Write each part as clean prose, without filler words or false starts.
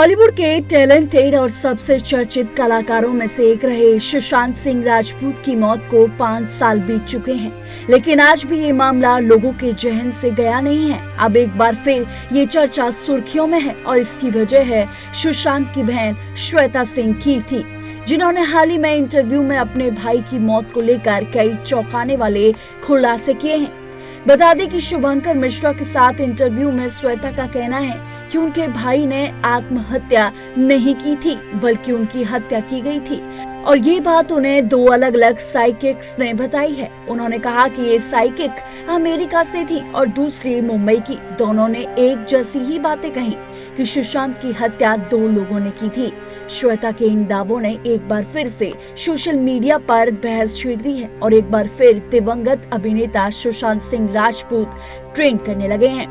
बॉलीवुड के टैलेंटेड और सबसे चर्चित कलाकारों में से एक रहे सुशांत सिंह राजपूत की मौत को 5 साल बीत चुके हैं, लेकिन आज भी ये मामला लोगों के जहन से गया नहीं है। अब एक बार फिर ये चर्चा सुर्खियों में है और इसकी वजह है सुशांत की बहन श्वेता सिंह कीर्ति, जिन्होंने हाल ही में इंटरव्यू में अपने भाई की मौत को लेकर कई चौंकाने वाले खुलासे किए हैं। बता दें कि शुभंकर मिश्रा के साथ इंटरव्यू में श्वेता का कहना है कि उनके भाई ने आत्महत्या नहीं की थी, बल्कि उनकी हत्या की गई थी और ये बात उन्हें 2 अलग-अलग साइकिक्स ने बताई है। उन्होंने कहा कि ये साइकिक अमेरिका से थी और दूसरी मुंबई की। दोनों ने एक जैसी ही बातें कही कि सुशांत की हत्या 2 लोगों ने की थी। श्वेता के इन दावों ने एक बार फिर से सोशल मीडिया पर बहस छेड़ दी है और एक बार फिर दिवंगत अभिनेता सुशांत सिंह राजपूत ट्रेंड करने लगे हैं।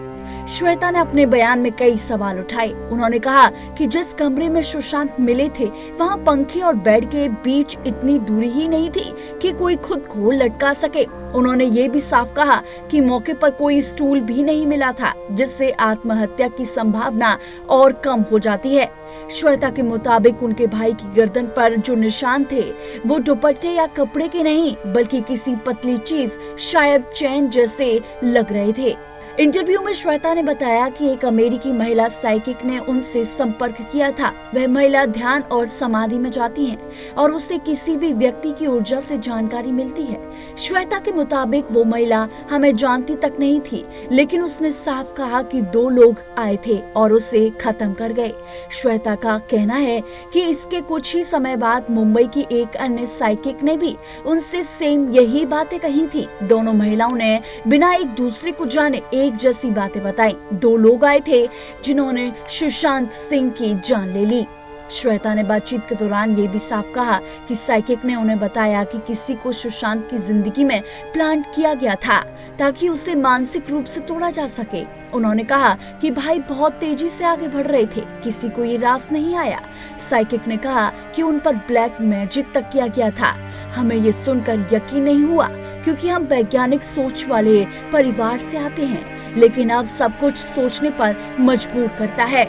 श्वेता ने अपने बयान में कई सवाल उठाए। उन्होंने कहा कि जिस कमरे में सुशांत मिले थे वहां पंखे और बेड के बीच इतनी दूरी ही नहीं थी कि कोई खुद को लटका सके। उन्होंने ये भी साफ कहा कि मौके पर कोई स्टूल भी नहीं मिला था, जिससे आत्महत्या की संभावना और कम हो जाती है। श्वेता के मुताबिक उनके भाई की गर्दन पर जो निशान थे वो दुपट्टे या कपड़े के नहीं, बल्कि किसी पतली चीज, शायद चैन जैसे लग रहे थे। इंटरव्यू में श्वेता ने बताया कि एक अमेरिकी महिला साइकिक ने उनसे संपर्क किया था। वह महिला ध्यान और समाधि में जाती है और उससे किसी भी व्यक्ति की ऊर्जा से जानकारी मिलती है। श्वेता के मुताबिक वो महिला हमें जानती तक नहीं थी, लेकिन उसने साफ कहा कि 2 लोग आए थे और उसे खत्म कर गए। श्वेता का कहना है कि इसके कुछ ही समय बाद मुंबई की एक अन्य साइकिक ने भी उनसे सेम यही बातें कही थी। दोनों महिलाओं ने बिना एक दूसरे को जाने एक जैसी बातें बताई। 2 लोग आए थे जिन्होंने सुशांत सिंह की जान ले ली। श्वेता ने बातचीत के दौरान ये भी साफ कहा कि साइकिक ने उन्हें बताया कि किसी को सुशांत की जिंदगी में प्लांट किया गया था ताकि उसे मानसिक रूप से तोड़ा जा सके। उन्होंने कहा कि भाई बहुत तेजी से आगे बढ़ रहे थे, किसी को ये रास नहीं आया। साइकिक ने कहा कि उन पर ब्लैक मैजिक तक किया गया था। हमें ये सुनकर यकीन नहीं हुआ क्योंकि हम वैज्ञानिक सोच वाले परिवार से आते हैं, लेकिन अब सब कुछ सोचने पर मजबूर करता है।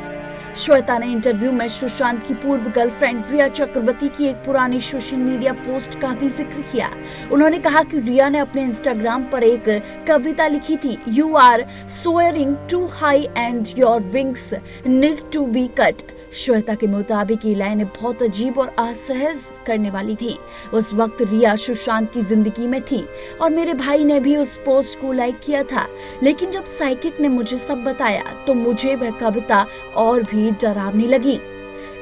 श्वेता ने इंटरव्यू में सुशांत की पूर्व गर्लफ्रेंड रिया चक्रवर्ती की एक पुरानी सोशल मीडिया पोस्ट का भी जिक्र किया। उन्होंने कहा कि रिया ने अपने इंस्टाग्राम पर एक कविता लिखी थी, you are soaring too high and your wings need to be cut. Shweta के मुताबिक ये लाइनें बहुत अजीब और असहज करने वाली थी। उस वक्त रिया सुशांत की जिंदगी में थी और मेरे भाई ने भी उस पोस्ट को लाइक किया था, लेकिन जब साइकिक ने मुझे सब बताया तो मुझे वह कविता और भी डरावनी लगी।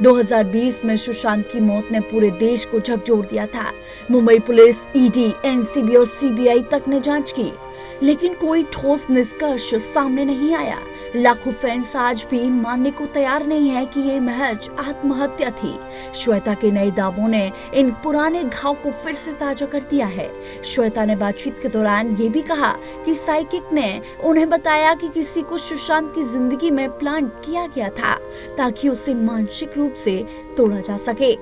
2020 में सुशांत की मौत ने पूरे देश को झकझोर दिया था। मुंबई पुलिस, ईडी, एनसीबी और सीबीआई तक ने जांच की, लेकिन कोई ठोस निष्कर्ष सामने नहीं आया। लाखों फैंस आज भी मानने को तैयार नहीं है कि ये महज आत्महत्या थी। श्वेता के नए दावों ने इन पुराने घाव को फिर से ताजा कर दिया है। श्वेता ने बातचीत के दौरान ये भी कहा कि साइकिक ने उन्हें बताया कि किसी को सुशांत की जिंदगी में प्लांट किया गया था ताकि उसे मानसिक रूप से तोड़ा जा सके।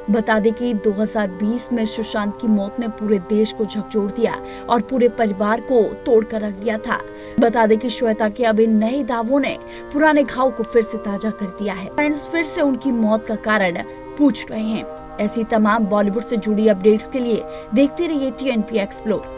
बता दें कि 2020 में सुशांत की मौत ने पूरे देश को झकझोर दिया और पूरे परिवार को तोड़कर रख दिया था। बता दें कि श्वेता के अब इन नए दावों ने पुराने घाव को फिर से ताजा कर दिया है। फैंस फिर से उनकी मौत का कारण पूछ रहे हैं। ऐसी तमाम बॉलीवुड से जुड़ी अपडेट्स के लिए देखते रहिए TNP एक्सप्लोर।